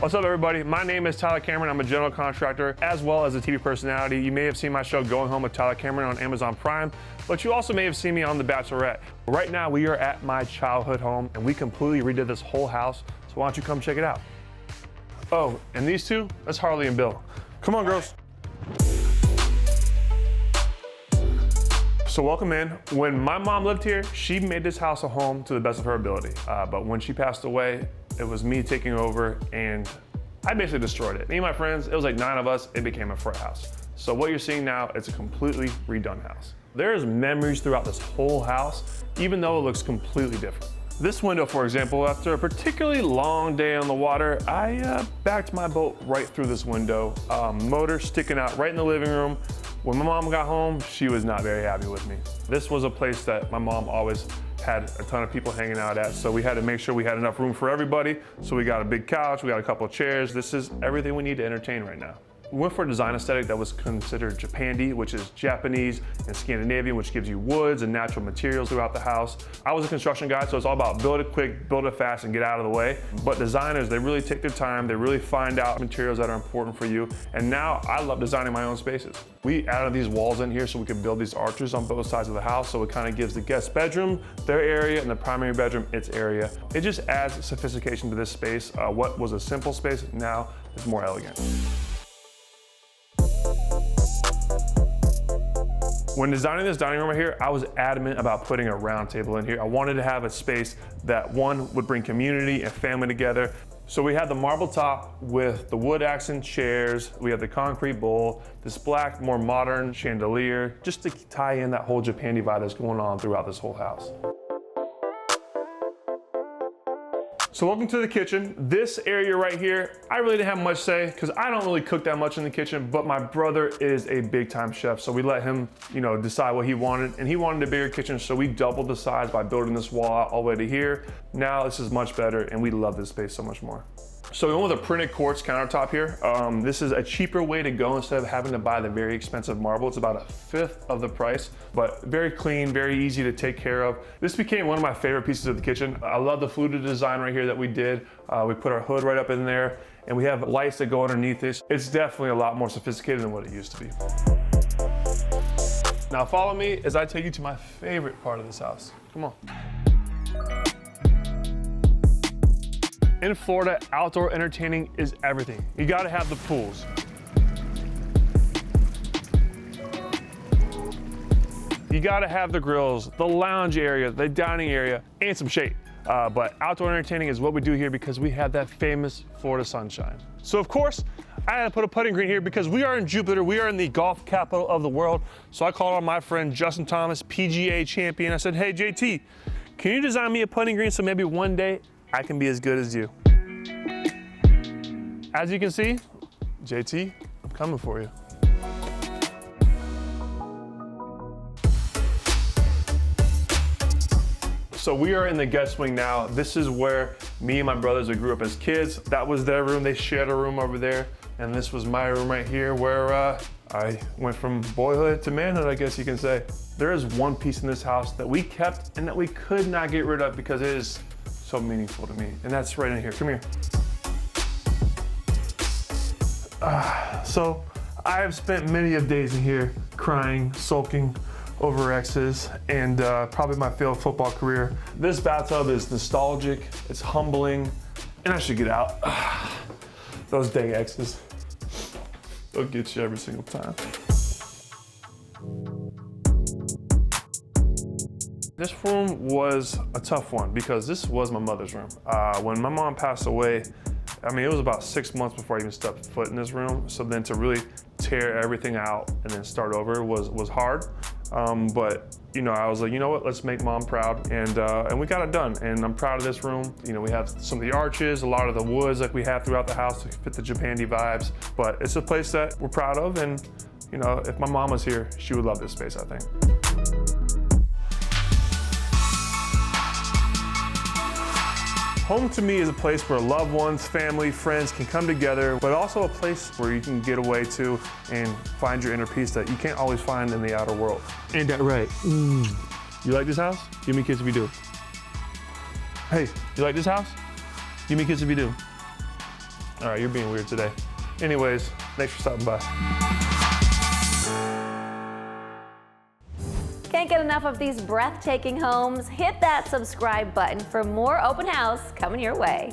What's up, everybody? My name is Tyler Cameron. I'm a general contractor as well as a TV personality. You may have seen my show Going Home with Tyler Cameron on Amazon Prime, but you also may have seen me on The Bachelorette. Right now, we are at my childhood home and we completely redid this whole house. So why don't you come check it out? Oh, and these two, that's Harley and Bill. Come on, girls. So welcome in. When my mom lived here, she made this house a home to the best of her ability. But when she passed away, it was me taking over and I basically destroyed it. Me and my friends, it was like 9 of us, it became a frat house. So what you're seeing now, it's a completely redone house. There's memories throughout this whole house, even though it looks completely different. This window, for example, after a particularly long day on the water, I backed my boat right through this window. Motor sticking out right in the living room. When my mom got home, she was not very happy with me. This was a place that my mom always had a ton of people hanging out at, so we had to make sure we had enough room for everybody. So we got a big couch, we got a couple of chairs. This is everything we need to entertain right now. We went for a design aesthetic that was considered Japandi, which is Japanese and Scandinavian, which gives you woods and natural materials throughout the house. I was a construction guy, so it's all about build it quick, build it fast, and get out of the way. But designers, they really take their time, they really find out materials that are important for you. And now I love designing my own spaces. We added these walls in here so we could build these arches on both sides of the house, so it kind of gives the guest bedroom their area and the primary bedroom its area. It just adds sophistication to this space. What was a simple space now is more elegant. When designing this dining room right here, I was adamant about putting a round table in here. I wanted to have a space that, one, would bring community and family together. So we had the marble top with the wood accent chairs, we have the concrete bowl, this black, more modern chandelier, just to tie in that whole Japandi vibe that's going on throughout this whole house. So welcome to the kitchen. This area right here, I really didn't have much say because I don't really cook that much in the kitchen, but my brother is a big time chef. So we let him, decide what he wanted, and he wanted a bigger kitchen. So we doubled the size by building this wall out all the way to here. Now this is much better and we love this space so much more. So we went with a printed quartz countertop here. This is a cheaper way to go instead of having to buy the very expensive marble. It's about 1/5 of the price, but very clean, very easy to take care of. This became one of my favorite pieces of the kitchen. I love the fluted design right here that we did. We put our hood right up in there and we have lights that go underneath this. It's definitely a lot more sophisticated than what it used to be. Now follow me as I take you to my favorite part of this house. Come on. In Florida, outdoor entertaining is everything. You gotta have the pools. You gotta have the grills, the lounge area, the dining area, and some shade. But outdoor entertaining is what we do here because we have that famous Florida sunshine. So of course, I had to put a putting green here because we are in Jupiter, we are in the golf capital of the world. So I called on my friend Justin Thomas, PGA champion. I said, hey JT, can you design me a putting green so maybe one day I can be as good as you? As you can see, JT, I'm coming for you. So we are in the guest wing now. This is where me and my brothers that grew up as kids. That was their room. They shared a room over there. And this was my room right here where I went from boyhood to manhood, I guess you can say. There is one piece in this house that we kept and that we could not get rid of because it is so meaningful to me. And that's right in here. Come here. So I have spent many of days in here crying, sulking over exes, and probably my failed football career. This bathtub is nostalgic, it's humbling, and I should get out. Those dang exes, they'll get you every single time. This room was a tough one because this was my mother's room. When my mom passed away, it was about 6 months before I even stepped foot in this room. So then to really tear everything out and then start over was hard. But I was like, you know what, let's make mom proud. And we got it done. And I'm proud of this room. We have some of the arches, a lot of the woods like we have throughout the house to fit the Japandi vibes. But it's a place that we're proud of. And if my mom was here, she would love this space, I think. Home to me is a place where loved ones, family, friends can come together, but also a place where you can get away to and find your inner peace that you can't always find in the outer world. Ain't that right? You like this house? Give me a kiss if you do. Hey, you like this house? Give me a kiss if you do. All right, you're being weird today. Anyways, thanks for stopping by. Can't get enough of these breathtaking homes? Hit that subscribe button for more open house coming your way.